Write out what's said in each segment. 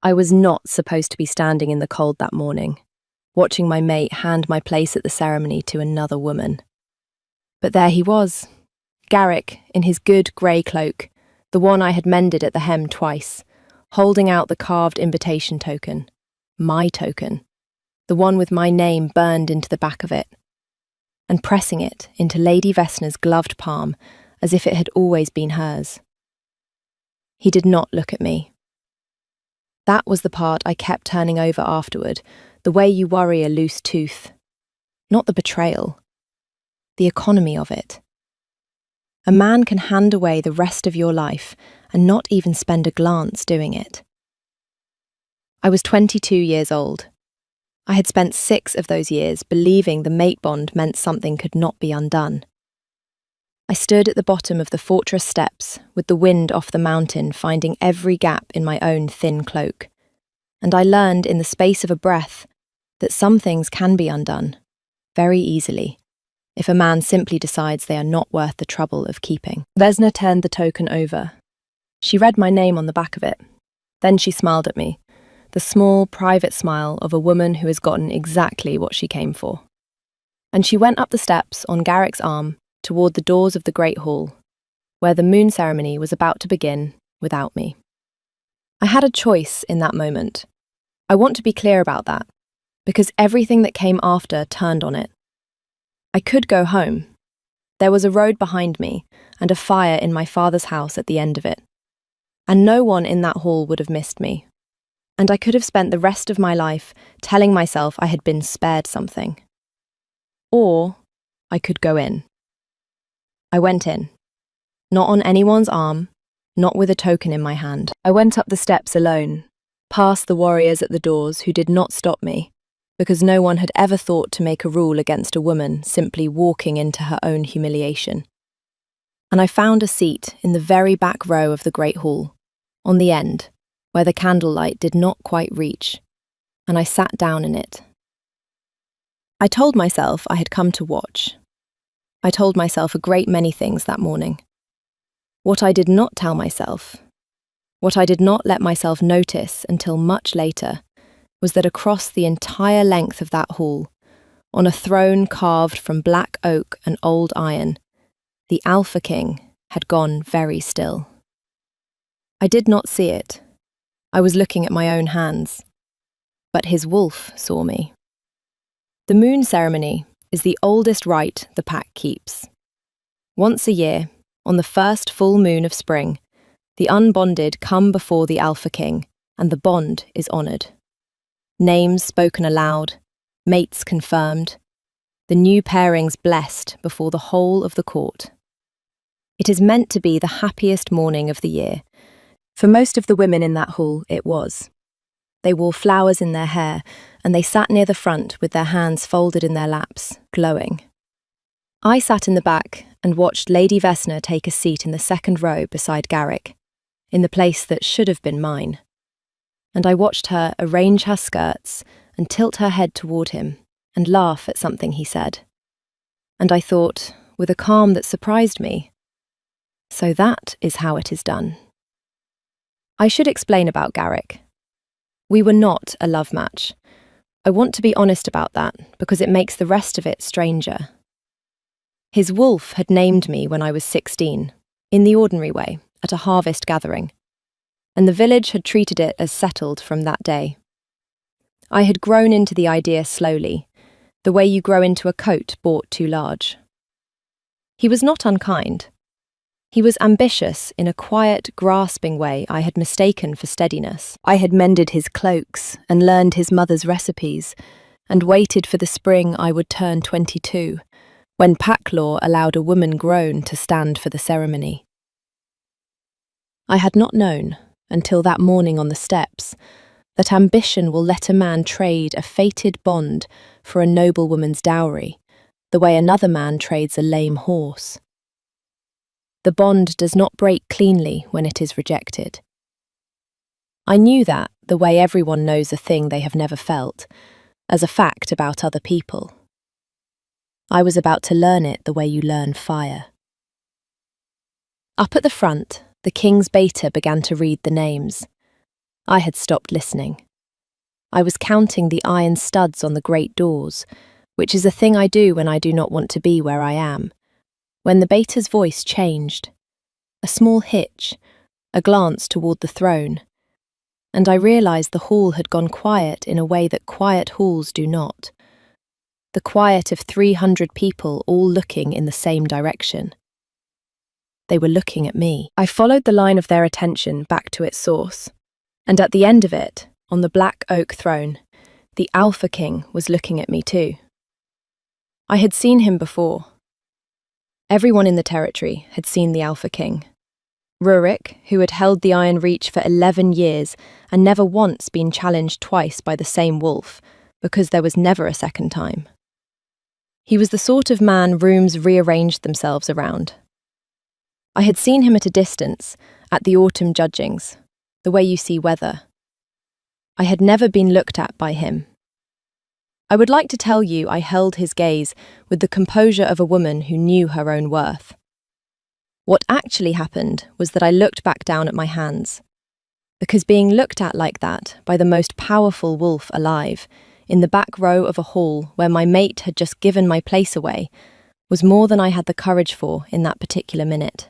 I was not supposed to be standing in the cold that morning, watching my mate hand my place at the ceremony to another woman. But there he was, Garrick, in his good grey cloak, the one I had mended at the hem twice, holding out the carved invitation token, my token, the one with my name burned into the back of it, and pressing it into Lady Vesna's gloved palm as if it had always been hers. He did not look at me. That was the part I kept turning over afterward, the way you worry a loose tooth. Not the betrayal. The economy of it. A man can hand away the rest of your life and not even spend a glance doing it. I was 22 years old. I had spent 6 of those years believing the mate bond meant something could not be undone. I stood at the bottom of the fortress steps with the wind off the mountain finding every gap in my own thin cloak, and I learned in the space of a breath that some things can be undone, very easily, if a man simply decides they are not worth the trouble of keeping. Vesna turned the token over. She read my name on the back of it. Then she smiled at me, the small, private smile of a woman who has gotten exactly what she came for. And she went up the steps on Garrick's arm toward the doors of the Great Hall, where the moon ceremony was about to begin without me. I had a choice in that moment. I want to be clear about that, because everything that came after turned on it. I could go home. There was a road behind me and a fire in my father's house at the end of it, and no one in that hall would have missed me. And I could have spent the rest of my life telling myself I had been spared something. Or I could go in. I went in, not on anyone's arm, not with a token in my hand. I went up the steps alone, past the warriors at the doors who did not stop me, because no one had ever thought to make a rule against a woman simply walking into her own humiliation. And I found a seat in the very back row of the Great Hall, on the end, where the candlelight did not quite reach, and I sat down in it. I told myself I had come to watch. I told myself a great many things that morning. What I did not tell myself, what I did not let myself notice until much later, was that across the entire length of that hall, on a throne carved from black oak and old iron, the Alpha King had gone very still. I did not see it. I was looking at my own hands. But his wolf saw me. The moon ceremony is the oldest rite the pack keeps. Once a year, on the first full moon of spring, the unbonded come before the Alpha King, and the bond is honoured. Names spoken aloud, mates confirmed, the new pairings blessed before the whole of the court. It is meant to be the happiest morning of the year. For most of the women in that hall, it was. They wore flowers in their hair, and they sat near the front with their hands folded in their laps, glowing. I sat in the back and watched Lady Vesna take a seat in the second row beside Garrick, in the place that should have been mine. And I watched her arrange her skirts and tilt her head toward him and laugh at something he said. And I thought, with a calm that surprised me, so that is how it is done. I should explain about Garrick. We were not a love match. I want to be honest about that because it makes the rest of it stranger. His wolf had named me when I was 16, in the ordinary way, at a harvest gathering, and the village had treated it as settled from that day. I had grown into the idea slowly, the way you grow into a coat bought too large. He was not unkind. He was ambitious in a quiet, grasping way I had mistaken for steadiness. I had mended his cloaks and learned his mother's recipes, and waited for the spring I would turn 22, when pack law allowed a woman grown to stand for the ceremony. I had not known, until that morning on the steps, that ambition will let a man trade a fated bond for a noblewoman's dowry, the way another man trades a lame horse. The bond does not break cleanly when it is rejected. I knew that the way everyone knows a thing they have never felt, as a fact about other people. I was about to learn it the way you learn fire. Up at the front, the king's beta began to read the names. I had stopped listening. I was counting the iron studs on the great doors, which is a thing I do when I do not want to be where I am, when the beter's voice changed. A small hitch, a glance toward the throne, and I realised the hall had gone quiet in a way that quiet halls do not. The quiet of 300 people all looking in the same direction. They were looking at me. I followed the line of their attention back to its source, and at the end of it, on the black oak throne, the Alpha King was looking at me too. I had seen him before. Everyone in the territory had seen the Alpha King. Rurik, who had held the Iron Reach for 11 years and never once been challenged twice by the same wolf, because there was never a second time. He was the sort of man rooms rearranged themselves around. I had seen him at a distance, at the autumn judgings, the way you see weather. I had never been looked at by him. I would like to tell you I held his gaze with the composure of a woman who knew her own worth. What actually happened was that I looked back down at my hands, because being looked at like that by the most powerful wolf alive, in the back row of a hall where my mate had just given my place away, was more than I had the courage for in that particular minute.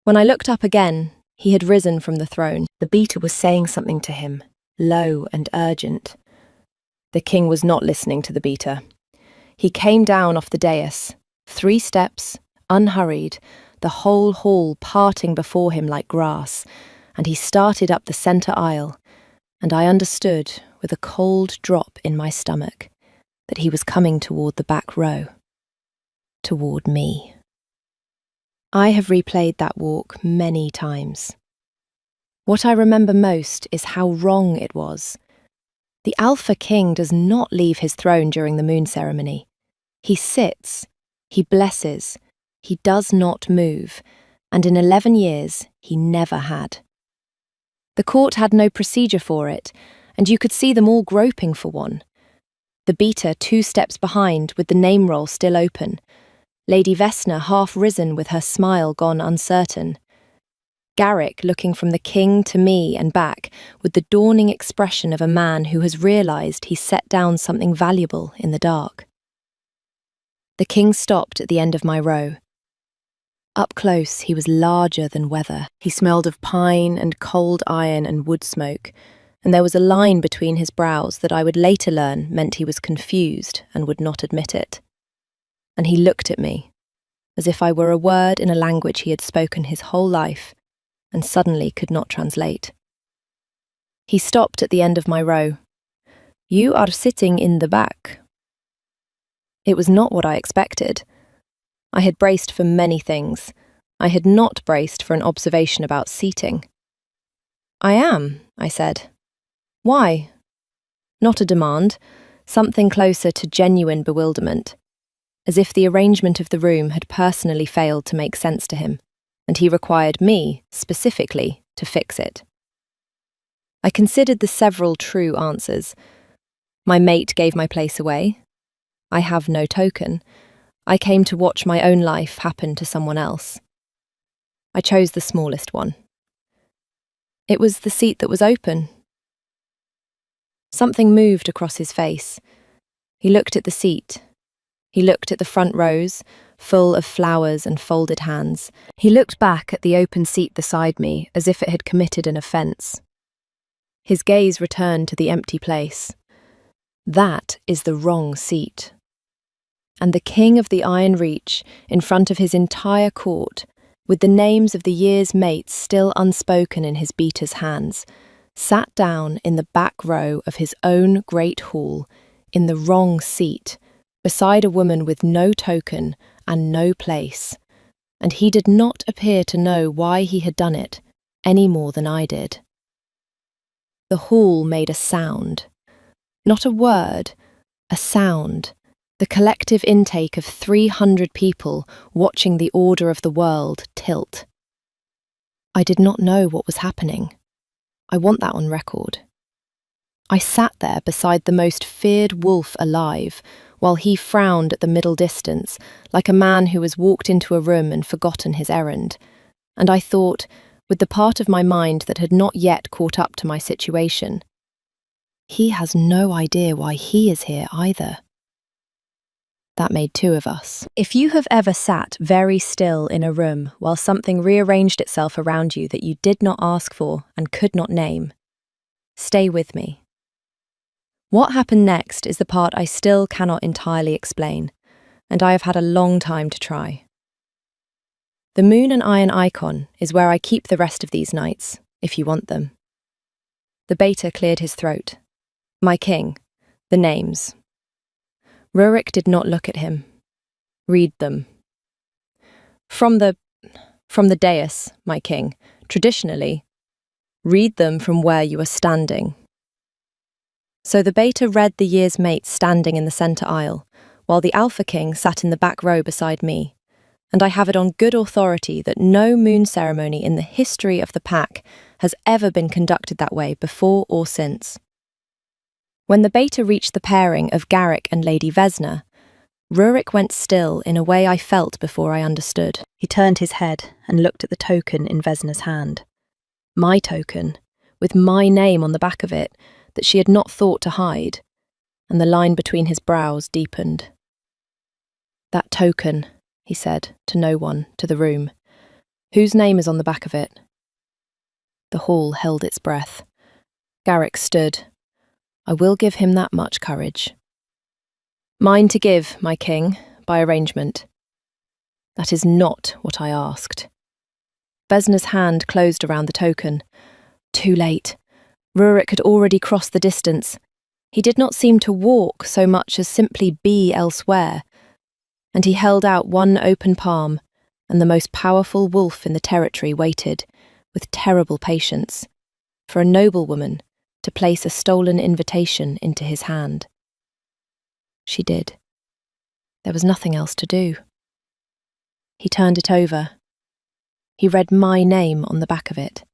When I looked up again, he had risen from the throne. The beater was saying something to him, low and urgent. The king was not listening to the beater. He came down off the dais, 3 steps, unhurried, the whole hall parting before him like grass, and he started up the centre aisle, and I understood, with a cold drop in my stomach, that he was coming toward the back row. Toward me. I have replayed that walk many times. What I remember most is how wrong it was. The Alpha King does not leave his throne during the moon ceremony. He sits, he blesses, he does not move, and in 11 years he never had. The court had no procedure for it, and you could see them all groping for one. The beater 2 steps behind with the name roll still open, Lady Vesna half risen with her smile gone uncertain. Garrick looking from the king to me and back with the dawning expression of a man who has realised he set down something valuable in the dark. The king stopped at the end of my row. Up close he was larger than weather. He smelled of pine and cold iron and wood smoke, and there was a line between his brows that I would later learn meant he was confused and would not admit it. And he looked at me, as if I were a word in a language he had spoken his whole life, and suddenly could not translate. He stopped at the end of my row. "You are sitting in the back." It was not what I expected. I had braced for many things. I had not braced for an observation about seating. "I am," I said. "Why?" Not a demand, something closer to genuine bewilderment, as if the arrangement of the room had personally failed to make sense to him, and he required me, specifically, to fix it. I considered the several true answers. My mate gave my place away. I have no token. I came to watch my own life happen to someone else. I chose the smallest one. It was the seat that was open. Something moved across his face. He looked at the seat. He looked at the front rows, full of flowers and folded hands. He looked back at the open seat beside me as if it had committed an offence. His gaze returned to the empty place. That is the wrong seat. And the king of the Iron Reach, in front of his entire court, with the names of the year's mates still unspoken in his beater's hands, sat down in the back row of his own great hall, in the wrong seat, beside a woman with no token and no place, and he did not appear to know why he had done it, any more than I did. The hall made a sound. Not a word, a sound, the collective intake of 300 people watching the order of the world tilt. I did not know what was happening. I want that on record. I sat there beside the most feared wolf alive, while he frowned at the middle distance, like a man who has walked into a room and forgotten his errand. And I thought, with the part of my mind that had not yet caught up to my situation. He has no idea why he is here either. That made two of us. If you have ever sat very still in a room while something rearranged itself around you that you did not ask for and could not name, stay with me. What happened next is the part I still cannot entirely explain, and I have had a long time to try. The moon and iron icon is where I keep the rest of these nights, if you want them. The beta cleared his throat. My king, the names. Rurik did not look at him. Read them. From the dais, my king, traditionally, read them from where you are standing. So the beta read the year's mate standing in the centre aisle, while the alpha king sat in the back row beside me, and I have it on good authority that no moon ceremony in the history of the pack has ever been conducted that way before or since. When the beta reached the pairing of Garrick and Lady Vesna, Rurik went still in a way I felt before I understood. He turned his head and looked at the token in Vesna's hand. My token, with my name on the back of it, that she had not thought to hide, and the line between his brows deepened. That token, he said, to no one, to the room. Whose name is on the back of it? The hall held its breath. Garrick stood. I will give him that much courage. Mine to give, my king, by arrangement. That is not what I asked. Vesna's hand closed around the token. Too late. Rurik had already crossed the distance. He did not seem to walk so much as simply be elsewhere, and he held out one open palm, and the most powerful wolf in the territory waited, with terrible patience, for a noblewoman to place a stolen invitation into his hand. She did. There was nothing else to do. He turned it over. He read my name on the back of it.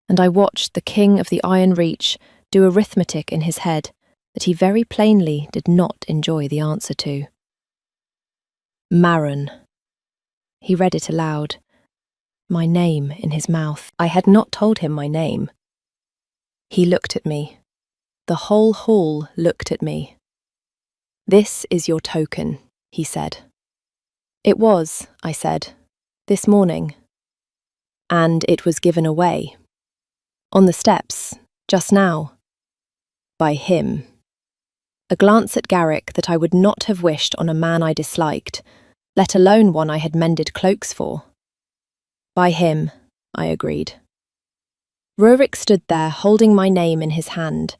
And I watched the King of the Iron Reach do arithmetic in his head that he very plainly did not enjoy the answer to. Maron. He read it aloud. My name in his mouth. I had not told him my name. He looked at me. The whole hall looked at me. This is your token, he said. It was, I said, this morning. And it was given away. On the steps, just now. By him. A glance at Garrick that I would not have wished on a man I disliked, let alone one I had mended cloaks for. By him, I agreed. Rurik stood there holding my name in his hand,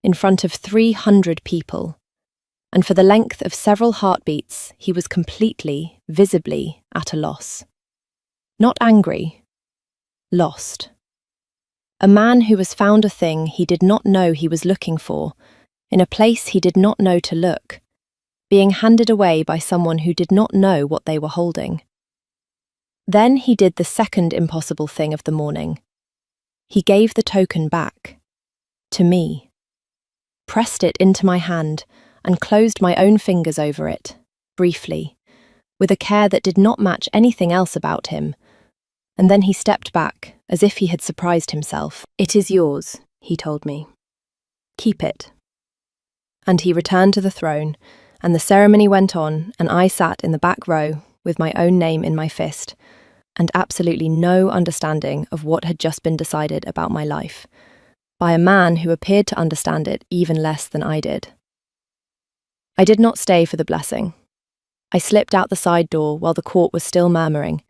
in front of 300 people, and for the length of several heartbeats he was completely, visibly at a loss. Not angry. Lost. A man who has found a thing he did not know he was looking for, in a place he did not know to look, being handed away by someone who did not know what they were holding. Then he did the second impossible thing of the morning. He gave the token back. To me. Pressed it into my hand and closed my own fingers over it, briefly, with a care that did not match anything else about him, and then he stepped back, as if he had surprised himself. It is yours, he told me. Keep it. And he returned to the throne, and the ceremony went on, and I sat in the back row with my own name in my fist, and absolutely no understanding of what had just been decided about my life, by a man who appeared to understand it even less than I did. I did not stay for the blessing. I slipped out the side door while the court was still murmuring,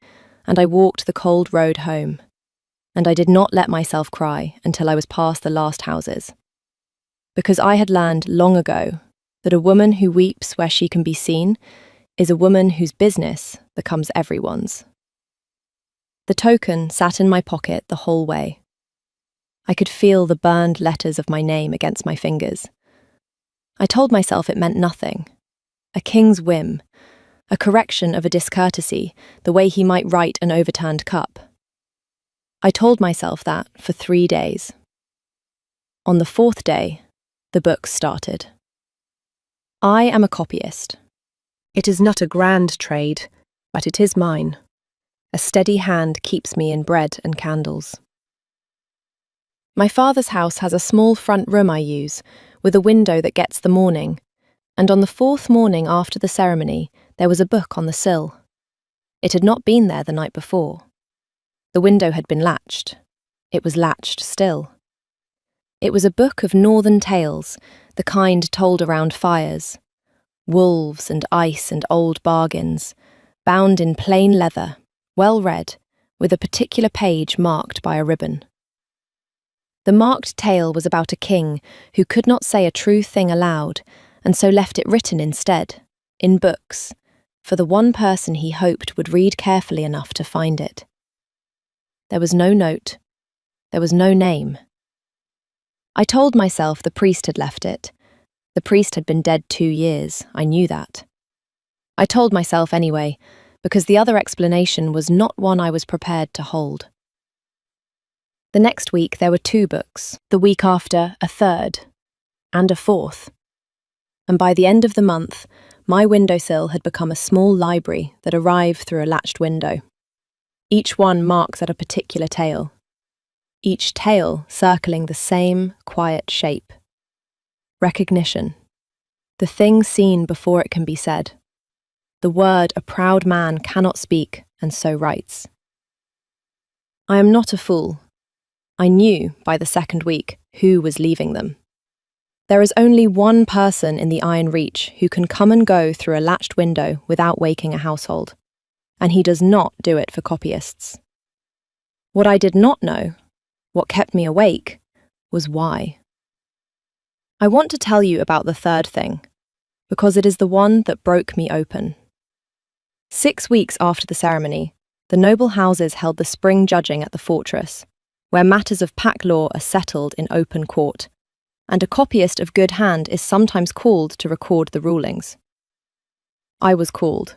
and I walked the cold road home, and I did not let myself cry until I was past the last houses, because I had learned long ago that a woman who weeps where she can be seen is a woman whose business becomes everyone's. The token sat in my pocket the whole way. I could feel the burned letters of my name against my fingers. I told myself it meant nothing. A king's whim, a correction of a discourtesy, the way he might write an overturned cup. I told myself that for 3 days. On the 4th day, the book started. I am a copyist. It is not a grand trade, but it is mine. A steady hand keeps me in bread and candles. My father's house has a small front room I use, with a window that gets the morning, and on the fourth morning after the ceremony, there was a book on the sill. It had not been there the night before. The window had been latched. It was latched still. It was a book of northern tales, the kind told around fires. Wolves and ice and old bargains, bound in plain leather, well read, with a particular page marked by a ribbon. The marked tale was about a king who could not say a true thing aloud, and so left it written instead, in books, for the one person he hoped would read carefully enough to find it. There was no note. There was no name. I told myself the priest had left it. The priest had been dead 2 years, I knew that. I told myself anyway, because the other explanation was not one I was prepared to hold. The next week there were 2 books, the week after a 3rd, and a 4th. And by the end of the month, my windowsill had become a small library that arrived through a latched window. Each one marks at a particular tale. Each tale circling the same quiet shape. Recognition. The thing seen before it can be said. The word a proud man cannot speak and so writes. I am not a fool. I knew, by the 2nd week, who was leaving them. There is only one person in the Iron Reach who can come and go through a latched window without waking a household, and he does not do it for copyists. What I did not know, what kept me awake, was why. I want to tell you about the 3rd thing, because it is the one that broke me open. 6 weeks after the ceremony, the noble houses held the spring judging at the fortress, where matters of pack law are settled in open court, and a copyist of good hand is sometimes called to record the rulings. I was called.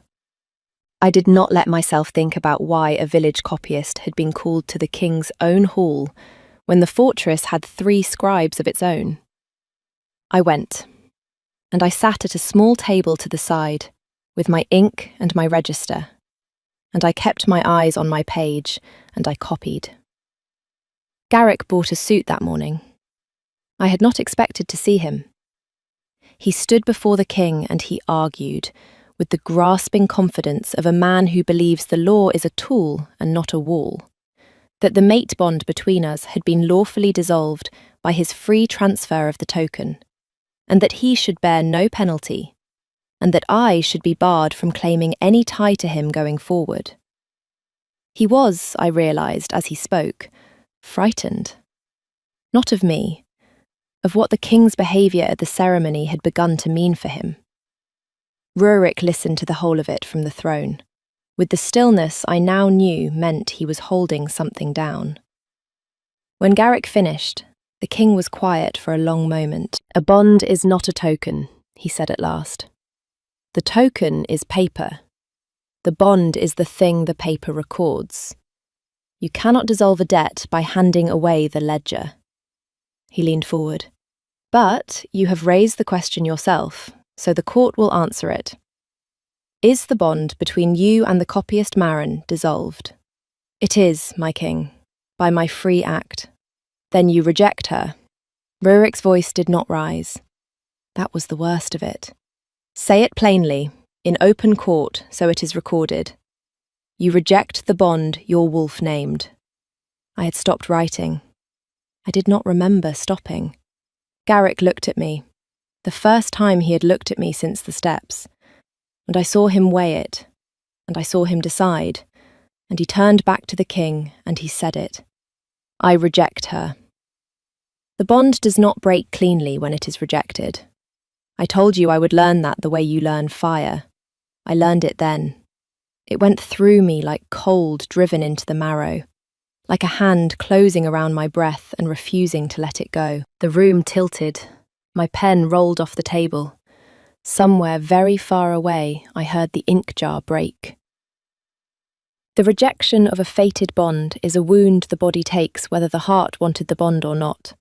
I did not let myself think about why a village copyist had been called to the king's own hall when the fortress had 3 scribes of its own. I went, and I sat at a small table to the side, with my ink and my register, and I kept my eyes on my page, and I copied. Garrick bought a suit that morning. I had not expected to see him. He stood before the king and he argued, with the grasping confidence of a man who believes the law is a tool and not a wall, that the mate bond between us had been lawfully dissolved by his free transfer of the token, and that he should bear no penalty, and that I should be barred from claiming any tie to him going forward. He was, I realised as he spoke, frightened. Not of me, of what the king's behaviour at the ceremony had begun to mean for him. Rurik listened to the whole of it from the throne, with the stillness I now knew meant he was holding something down. When Garrick finished, the king was quiet for a long moment. A bond is not a token, he said at last. The token is paper. The bond is the thing the paper records. You cannot dissolve a debt by handing away the ledger. He leaned forward. But you have raised the question yourself, so the court will answer it. Is the bond between you and the copyist Marin dissolved? It is, my king, by my free act. Then you reject her. Rurik's voice did not rise. That was the worst of it. Say it plainly, in open court, so it is recorded. You reject the bond your wolf named. I had stopped writing. I did not remember stopping. Garrick looked at me, the first time he had looked at me since the steps, and I saw him weigh it, and I saw him decide, and he turned back to the king, and he said it. I reject her. The bond does not break cleanly when it is rejected. I told you I would learn that the way you learn fire. I learned it then. It went through me like cold driven into the marrow, like a hand closing around my breath and refusing to let it go. The room tilted. My pen rolled off the table. Somewhere very far away, I heard the ink jar break. The rejection of a fated bond is a wound the body takes whether the heart wanted the bond or not.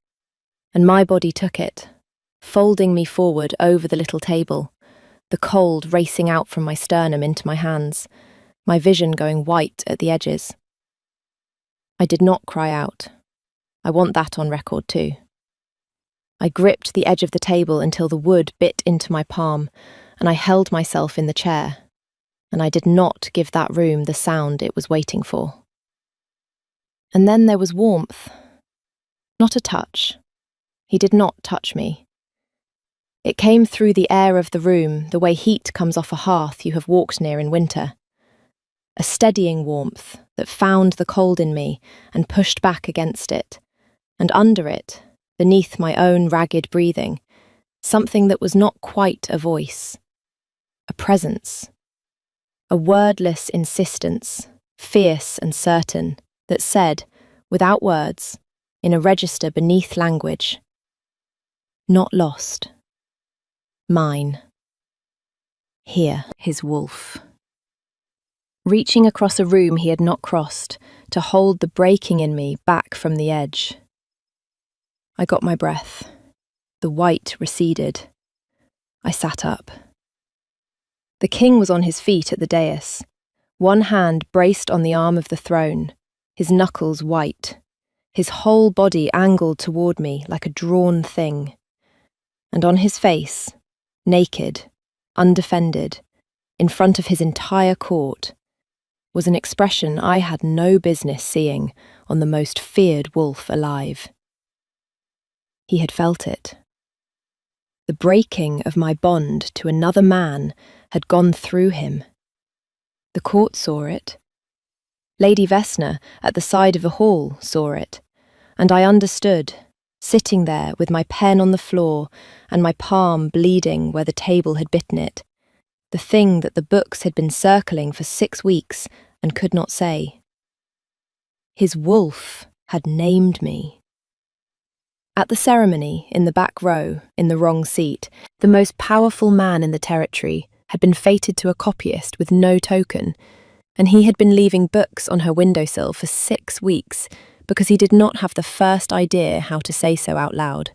And my body took it, folding me forward over the little table, the cold racing out from my sternum into my hands, my vision going white at the edges. I did not cry out. I want that on record too. I gripped the edge of the table until the wood bit into my palm, and I held myself in the chair, and I did not give that room the sound it was waiting for. And then there was warmth. Not a touch. He did not touch me. It came through the air of the room, the way heat comes off a hearth you have walked near in winter. A steadying warmth that found the cold in me and pushed back against it, and under it, beneath my own ragged breathing, something that was not quite a voice. A presence. A wordless insistence, fierce and certain, that said, without words, in a register beneath language, "Not lost. Mine." Here, his wolf. Reaching across a room he had not crossed, to hold the breaking in me back from the edge. I got my breath. The white receded. I sat up. The king was on his feet at the dais, one hand braced on the arm of the throne, his knuckles white, his whole body angled toward me like a drawn thing. And on his face, naked, undefended, in front of his entire court, was an expression I had no business seeing on the most feared wolf alive. He had felt it. The breaking of my bond to another man had gone through him. The court saw it. Lady Vesna, at the side of the hall, saw it, and I understood, sitting there with my pen on the floor and my palm bleeding where the table had bitten it, the thing that the books had been circling for 6 weeks and could not say. His wolf had named me. At the ceremony, in the back row, in the wrong seat, the most powerful man in the territory had been fated to a copyist with no token, and he had been leaving books on her windowsill for 6 weeks because he did not have the first idea how to say so out loud.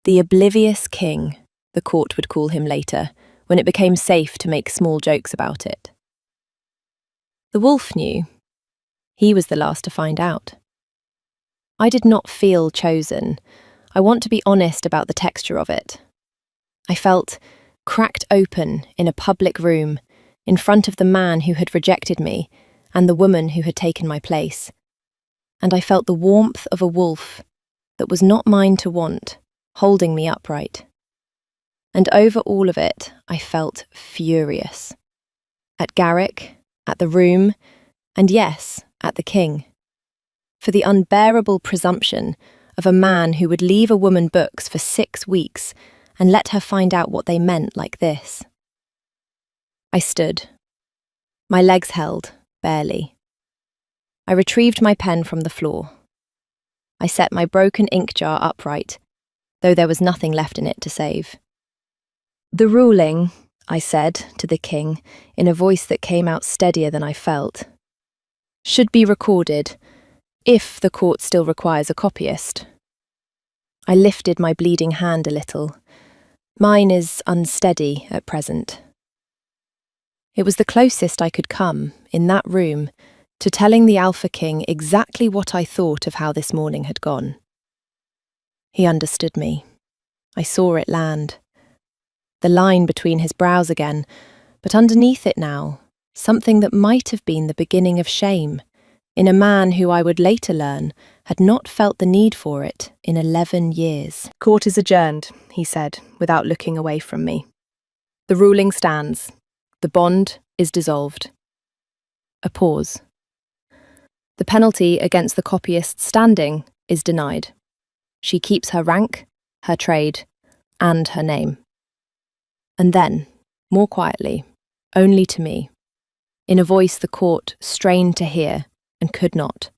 The oblivious king, the court would call him later, when it became safe to make small jokes about it. The wolf knew. He was the last to find out. I did not feel chosen. I want to be honest about the texture of it. I felt cracked open in a public room, in front of the man who had rejected me and the woman who had taken my place. And I felt the warmth of a wolf that was not mine to want, holding me upright. And over all of it, I felt furious. At Garrick, at the room, and yes, at the king. For the unbearable presumption of a man who would leave a woman books for 6 weeks and let her find out what they meant like this. I stood. My legs held, barely. I retrieved my pen from the floor. I set my broken ink jar upright, though there was nothing left in it to save. "The ruling," I said to the king, in a voice that came out steadier than I felt, "should be recorded, if the court still requires a copyist." I lifted my bleeding hand a little. Mine is unsteady at present. It was the closest I could come, in that room, to telling the Alpha King exactly what I thought of how this morning had gone. He understood me. I saw it land. The line between his brows again, but underneath it now, something that might have been the beginning of shame, in a man who I would later learn had not felt the need for it in 11 years. "Court is adjourned," he said, without looking away from me. "The ruling stands. The bond is dissolved." A pause. "The penalty against the copyist standing is denied. She keeps her rank, her trade, and her name." And then, more quietly, only to me, in a voice the court strained to hear and could not,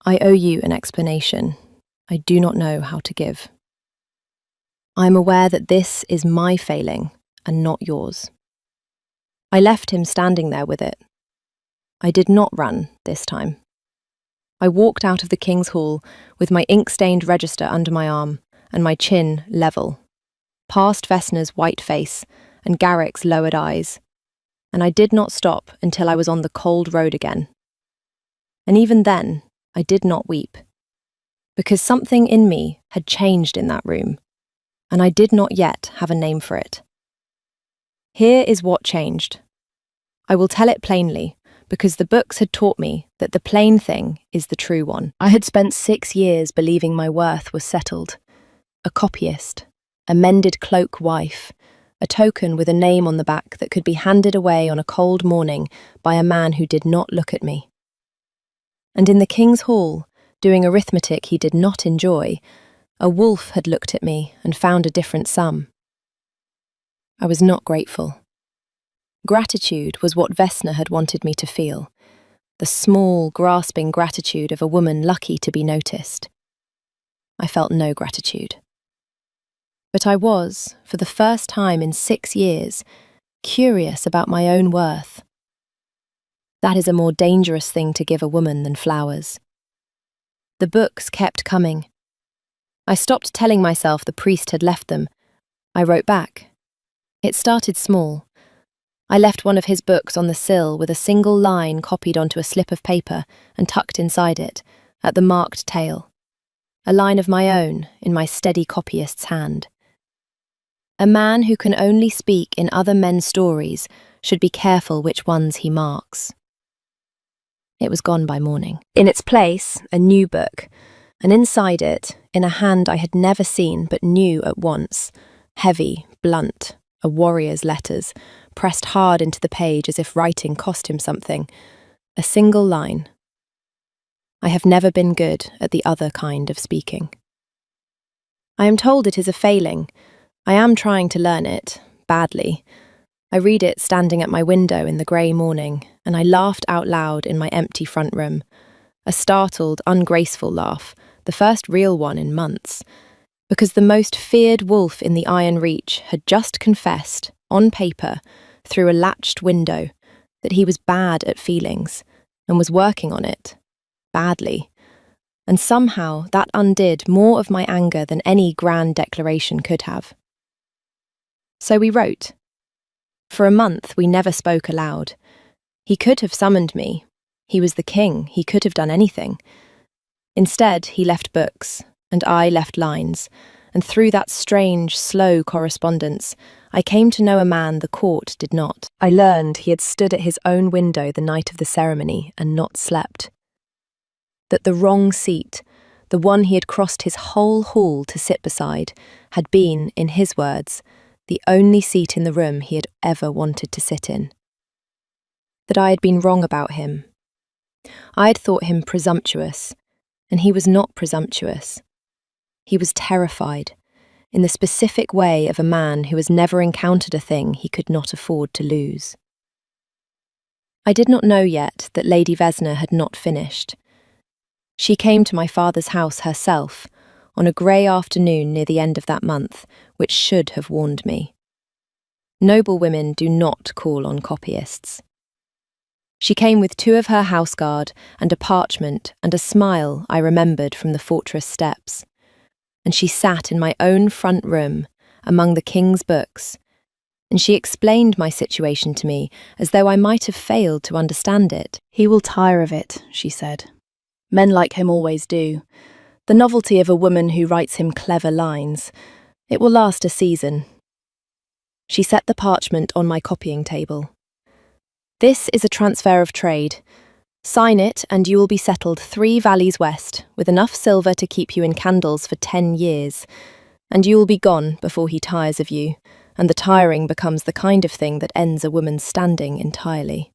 "I owe you an explanation I do not know how to give. I am aware that this is my failing and not yours." I left him standing there with it. I did not run this time. I walked out of the King's Hall with my ink-stained register under my arm and my chin level, past Vesna's white face and Garrick's lowered eyes, and I did not stop until I was on the cold road again. And even then, I did not weep, because something in me had changed in that room, and I did not yet have a name for it. Here is what changed. I will tell it plainly, because the books had taught me that the plain thing is the true one. I had spent 6 years believing my worth was settled. A copyist, a mended cloak wife, a token with a name on the back that could be handed away on a cold morning by a man who did not look at me. And in the King's Hall, doing arithmetic he did not enjoy, a wolf had looked at me and found a different sum. I was not grateful. Gratitude was what Vesna had wanted me to feel, the small, grasping gratitude of a woman lucky to be noticed. I felt no gratitude. But I was, for the first time in 6 years, curious about my own worth. That is a more dangerous thing to give a woman than flowers. The books kept coming. I stopped telling myself the priest had left them. I wrote back. It started small. I left one of his books on the sill with a single line copied onto a slip of paper and tucked inside it, at the marked tail. A line of my own in my steady copyist's hand. A man who can only speak in other men's stories should be careful which ones he marks. It was gone by morning. In its place, a new book, and inside it, in a hand I had never seen but knew at once, heavy, blunt, a warrior's letters, pressed hard into the page as if writing cost him something, a single line. I have never been good at the other kind of speaking. I am told it is a failing. I am trying to learn it, badly. I read it standing at my window in the grey morning, and I laughed out loud in my empty front room. A startled, ungraceful laugh, the first real one in months, because the most feared wolf in the Iron Reach had just confessed, on paper, through a latched window, that he was bad at feelings, and was working on it, badly. And somehow that undid more of my anger than any grand declaration could have. So we wrote. For a month we never spoke aloud. He could have summoned me. He was the king, he could have done anything. Instead, he left books, and I left lines, and through that strange, slow correspondence, I came to know a man the court did not. I learned he had stood at his own window the night of the ceremony and not slept. That the wrong seat, the one he had crossed his whole hall to sit beside, had been, in his words, the only seat in the room he had ever wanted to sit in. That I had been wrong about him. I had thought him presumptuous, and he was not presumptuous. He was terrified, in the specific way of a man who has never encountered a thing he could not afford to lose. I did not know yet that Lady Vesna had not finished. She came to my father's house herself, on a grey afternoon near the end of that month, which should have warned me. Noble women do not call on copyists. She came with 2 of her houseguard and a parchment and a smile I remembered from the fortress steps. And she sat in my own front room, among the king's books, and she explained my situation to me as though I might have failed to understand it. He will tire of it, she said. Men like him always do. The novelty of a woman who writes him clever lines. It will last a season. She set the parchment on my copying table. This is a transfer of trade. Sign it and you will be settled 3 valleys west, with enough silver to keep you in candles for 10 years. And you will be gone before he tires of you, and the tiring becomes the kind of thing that ends a woman's standing entirely.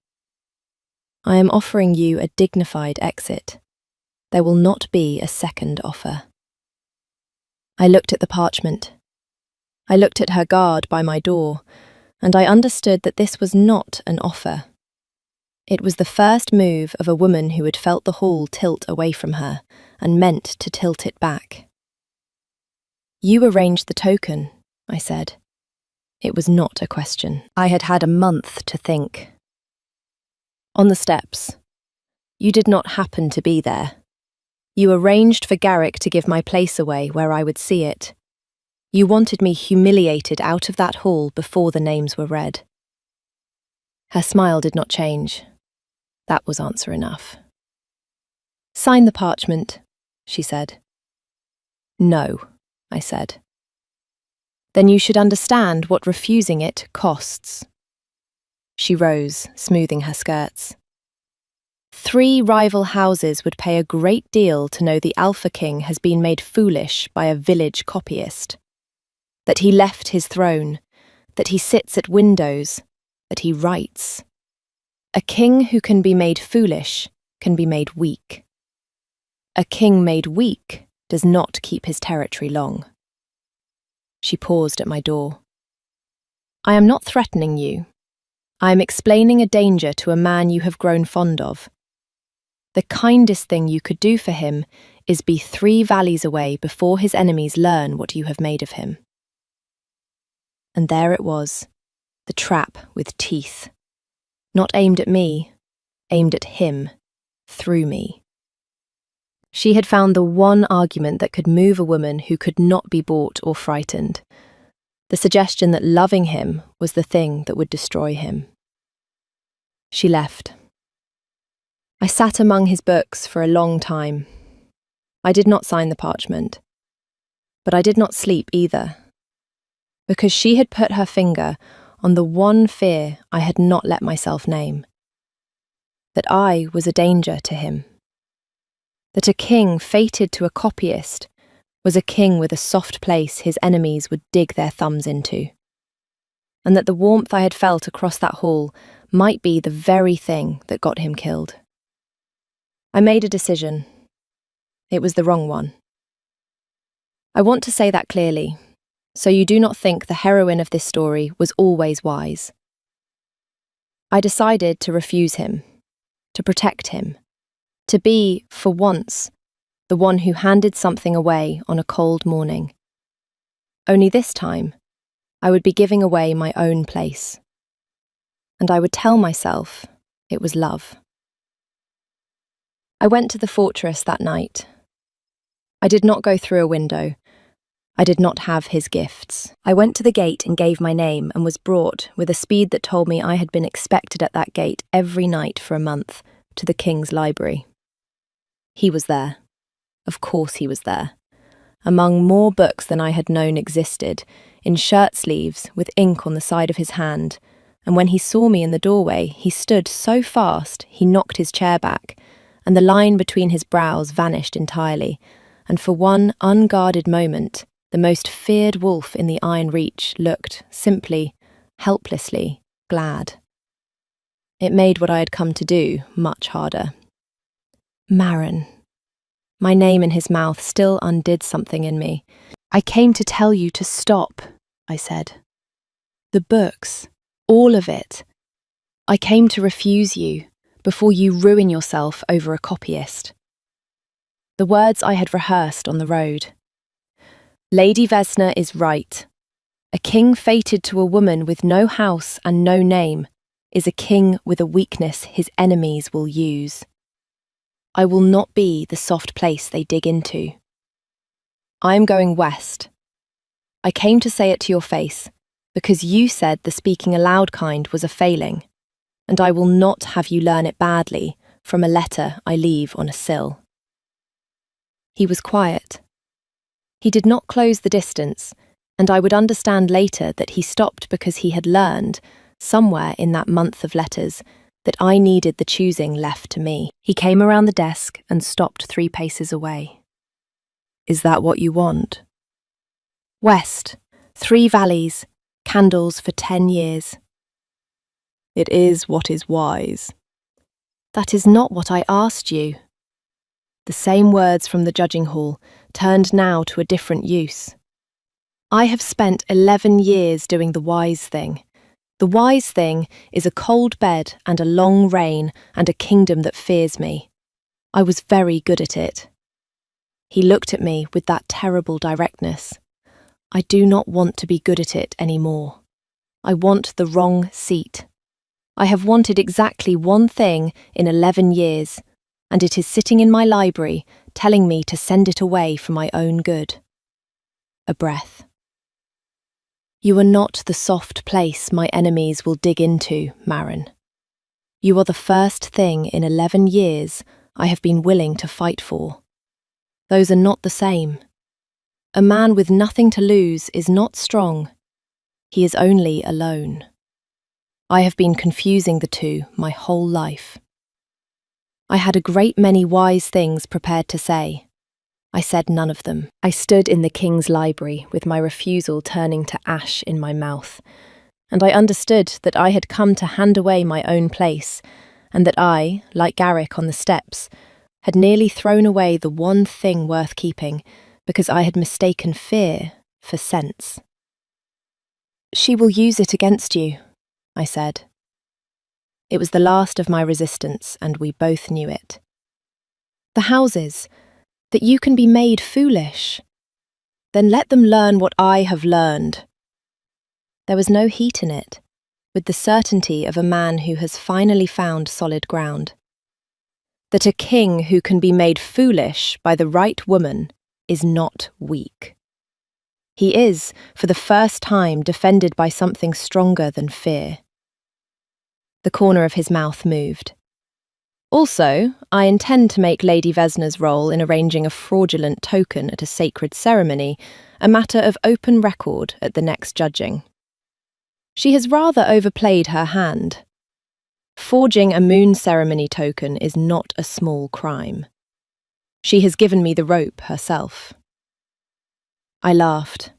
I am offering you a dignified exit. There will not be a second offer. I looked at the parchment. I looked at her guard by my door, and I understood that this was not an offer. It was the first move of a woman who had felt the hall tilt away from her, and meant to tilt it back. You arranged the token, I said. It was not a question. I had had a month to think. On the steps. You did not happen to be there. You arranged for Garrick to give my place away where I would see it. You wanted me humiliated out of that hall before the names were read. Her smile did not change. That was answer enough. "Sign the parchment," she said. "No," I said. "Then you should understand what refusing it costs." She rose, smoothing her skirts. 3 rival houses would pay a great deal to know the Alpha King has been made foolish by a village copyist. That he left his throne, that he sits at windows, that he writes. A king who can be made foolish can be made weak. A king made weak does not keep his territory long. She paused at my door. "I am not threatening you. I am explaining a danger to a man you have grown fond of. The kindest thing you could do for him is be 3 valleys away before his enemies learn what you have made of him." And there it was, the trap with teeth. Not aimed at me, aimed at him, through me. She had found the one argument that could move a woman who could not be bought or frightened. The suggestion that loving him was the thing that would destroy him. She left. I sat among his books for a long time. I did not sign the parchment. But I did not sleep either. Because she had put her finger on the one fear I had not let myself name. That I was a danger to him. That a king fated to a copyist was a king with a soft place his enemies would dig their thumbs into. And that the warmth I had felt across that hall might be the very thing that got him killed. I made a decision. It was the wrong one. I want to say that clearly, so you do not think the heroine of this story was always wise. I decided to refuse him, to protect him, to be, for once, the one who handed something away on a cold morning. Only this time, I would be giving away my own place. And I would tell myself it was love. I went to the fortress that night. I did not go through a window. I did not have his gifts. I went to the gate and gave my name and was brought, with a speed that told me I had been expected at that gate every night for a month, to the king's library. He was there. Of course he was there. Among more books than I had known existed, in shirt sleeves, with ink on the side of his hand, and when he saw me in the doorway, he stood so fast he knocked his chair back, and the line between his brows vanished entirely, and for one unguarded moment, the most feared wolf in the Iron Reach looked, simply, helplessly, glad. It made what I had come to do much harder. Marin. My name in his mouth still undid something in me. "I came to tell you to stop," I said. "The books, all of it. I came to refuse you, before you ruin yourself over a copyist." The words I had rehearsed on the road. Lady Vesna is right. A king fated to a woman with no house and no name is a king with a weakness his enemies will use. I will not be the soft place they dig into. I am going west. I came to say it to your face, because you said the speaking aloud kind was a failing, and I will not have you learn it badly from a letter I leave on a sill. He was quiet. He did not close the distance, and I would understand later that he stopped because he had learned, somewhere in that month of letters, that I needed the choosing left to me. He came around the desk and stopped 3 paces away. "Is that what you want?" "West, 3 valleys, candles for 10 years. "It is what is wise." "That is not what I asked you." The same words from the judging hall, turned now to a different use. "I have spent 11 years doing the wise thing. The wise thing is a cold bed and a long reign and a kingdom that fears me. I was very good at it." He looked at me with that terrible directness. "I do not want to be good at it anymore. I want the wrong seat. I have wanted exactly one thing in 11 years, and it is sitting in my library telling me to send it away for my own good." A breath. "You are not the soft place my enemies will dig into, Marin." You are the first thing in 11 years I have been willing to fight for. Those are not the same. A man with nothing to lose is not strong. He is only alone. I have been confusing the two my whole life. I had a great many wise things prepared to say. I said none of them. I stood in the king's library with my refusal turning to ash in my mouth, and I understood that I had come to hand away my own place, and that I, like Garrick on the steps, had nearly thrown away the one thing worth keeping because I had mistaken fear for sense. She will use it against you, I said. It was the last of my resistance, and we both knew it. The houses, that you can be made foolish. Then let them learn what I have learned. There was no heat in it, with the certainty of a man who has finally found solid ground. That a king who can be made foolish by the right woman is not weak. He is, for the first time, defended by something stronger than fear. The corner of his mouth moved. Also, I intend to make Lady Vesna's role in arranging a fraudulent token at a sacred ceremony a matter of open record at the next judging. She has rather overplayed her hand. Forging a moon ceremony token is not a small crime. She has given me the rope herself. I laughed.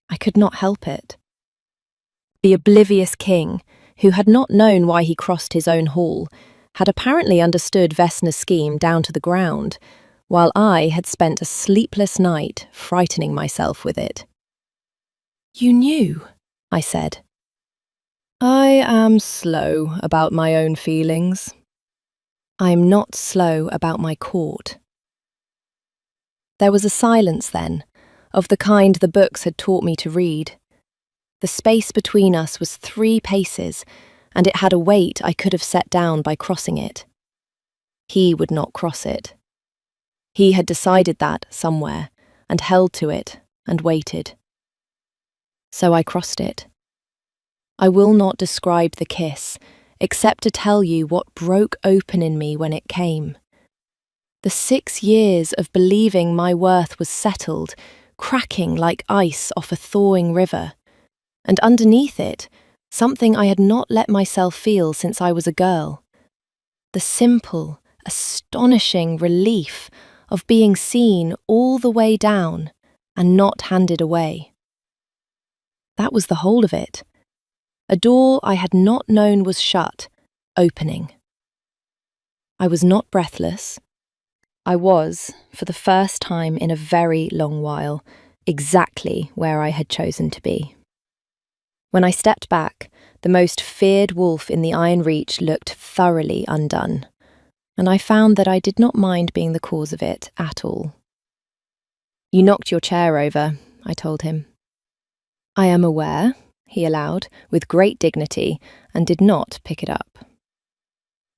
I could not help it. The oblivious king, who had not known why he crossed his own hall, had apparently understood Vesna's scheme down to the ground, while I had spent a sleepless night frightening myself with it. You knew, I said. I am slow about my own feelings. I am not slow about my court. There was a silence then, of the kind the books had taught me to read. The space between us was 3 paces, and it had a weight I could have set down by crossing it. He would not cross it. He had decided that somewhere, and held to it, and waited. So I crossed it. I will not describe the kiss, except to tell you what broke open in me when it came. The 6 years of believing my worth was settled, cracking like ice off a thawing river, and underneath it, something I had not let myself feel since I was a girl. The simple, astonishing relief of being seen all the way down and not handed away. That was the whole of it. A door I had not known was shut, opening. I was not breathless. I was, for the first time in a very long while, exactly where I had chosen to be. When I stepped back, the most feared wolf in the Iron Reach looked thoroughly undone, and I found that I did not mind being the cause of it at all. You knocked your chair over, I told him. I am aware, he allowed, with great dignity, and did not pick it up.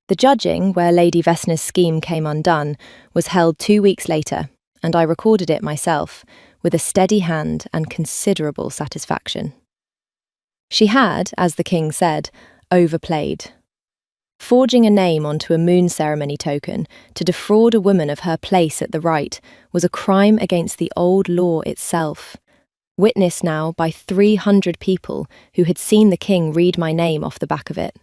The judging, where Lady Vesna's scheme came undone, was held 2 weeks later, and I recorded it myself, with a steady hand and considerable satisfaction. She had, as the king said, overplayed. Forging a name onto a moon ceremony token to defraud a woman of her place at the rite was a crime against the old law itself, witnessed now by 300 people who had seen the king read my name off the back of it.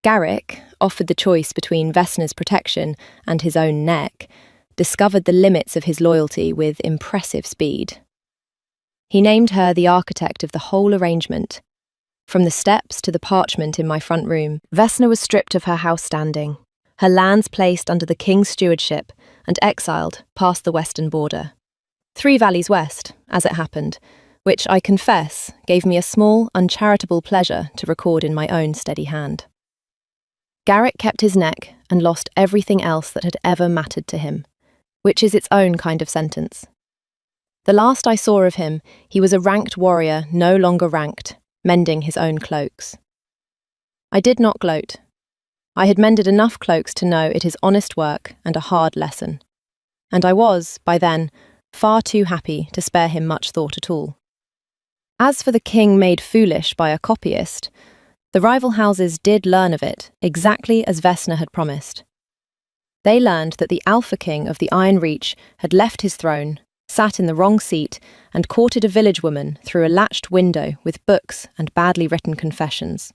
Garrick, offered the choice between Vesna's protection and his own neck, discovered the limits of his loyalty with impressive speed. He named her the architect of the whole arrangement. From the steps to the parchment in my front room, Vesna was stripped of her house standing, her lands placed under the king's stewardship, and exiled past the western border. 3 valleys west, as it happened, which I confess gave me a small, uncharitable pleasure to record in my own steady hand. Garrick kept his neck and lost everything else that had ever mattered to him, which is its own kind of sentence. The last I saw of him, he was a ranked warrior no longer ranked, mending his own cloaks. I did not gloat. I had mended enough cloaks to know it is honest work and a hard lesson, and I was, by then, far too happy to spare him much thought at all. As for the king made foolish by a copyist, The rival houses did learn of it, exactly as Vesna had promised. They learned that the Alpha King of the Iron Reach had left his throne, sat in the wrong seat, and courted a village woman through a latched window with books and badly written confessions.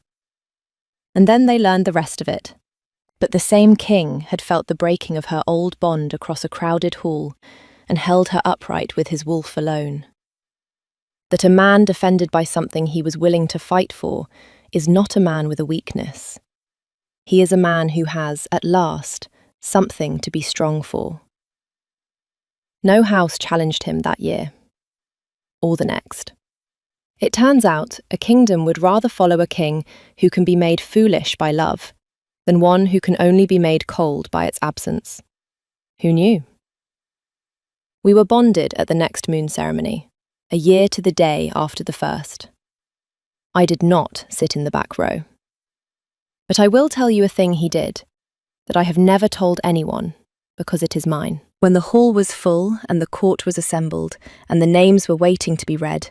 And then they learned the rest of it. But the same king had felt the breaking of her old bond across a crowded hall and held her upright with his wolf alone. That a man defended by something he was willing to fight for is not a man with a weakness. He is a man who has, at last, something to be strong for. No house challenged him that year, or the next. It turns out a kingdom would rather follow a king who can be made foolish by love than one who can only be made cold by its absence. Who knew? We were bonded at the next moon ceremony, a year to the day after the first. I did not sit in the back row. But I will tell you a thing he did, that I have never told anyone, because it is mine. When the hall was full and the court was assembled, and the names were waiting to be read,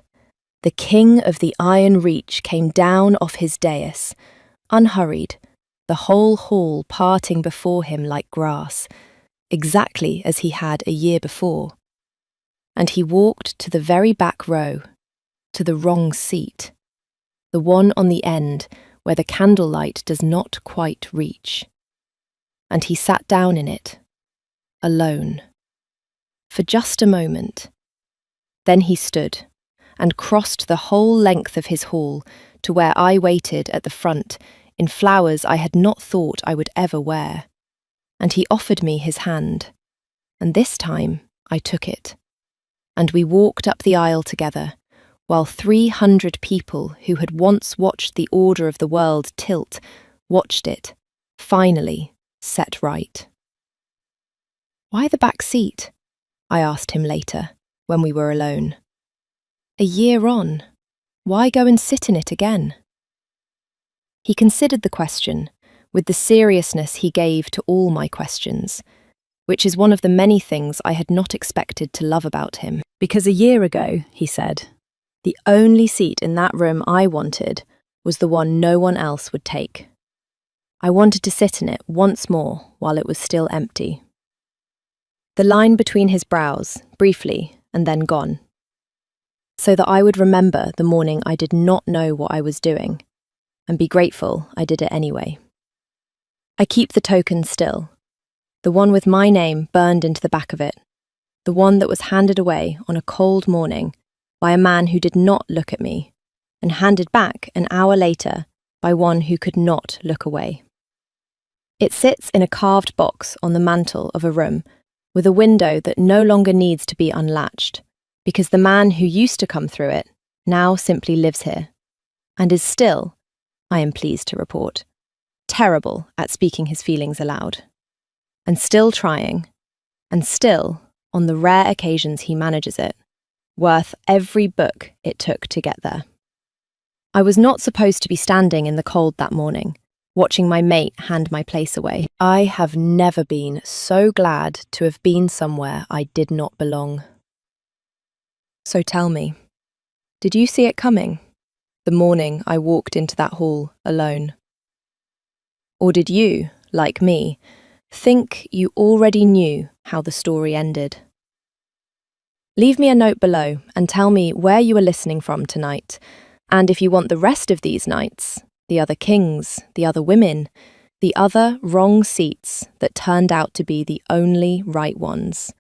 the King of the Iron Reach came down off his dais, unhurried, the whole hall parting before him like grass, exactly as he had a year before. And he walked to the very back row, to the wrong seat, the one on the end where the candlelight does not quite reach. And he sat down in it, alone, for just a moment. Then he stood and crossed the whole length of his hall to where I waited at the front in flowers I had not thought I would ever wear. And he offered me his hand, and this time I took it. And we walked up the aisle together, while 300 people who had once watched the order of the world tilt, watched it, finally, set right. Why the back seat? I asked him later, when we were alone. A year on, why go and sit in it again? He considered the question, with the seriousness he gave to all my questions, which is one of the many things I had not expected to love about him. Because a year ago, he said, the only seat in that room I wanted was the one no one else would take. I wanted to sit in it once more while it was still empty. The line between his brows, briefly, and then gone. So that I would remember the morning I did not know what I was doing, and be grateful I did it anyway. I keep the token still, the one with my name burned into the back of it, the one that was handed away on a cold morning by a man who did not look at me, and handed back an hour later by one who could not look away. It sits in a carved box on the mantel of a room with a window that no longer needs to be unlatched, because the man who used to come through it now simply lives here, and is still, I am pleased to report, terrible at speaking his feelings aloud, and still trying, and still, on the rare occasions he manages it, worth every book it took to get there. I was not supposed to be standing in the cold that morning, watching my mate hand my place away. I have never been so glad to have been somewhere I did not belong. So tell me, did you see it coming, the morning I walked into that hall alone? Or did you, like me, think you already knew how the story ended? Leave me a note below and tell me where you are listening from tonight, and if you want the rest of these nights, the other kings, the other women, the other wrong seats that turned out to be the only right ones.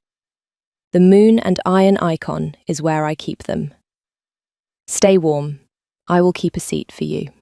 The moon and iron icon is where I keep them. Stay warm. I will keep a seat for you.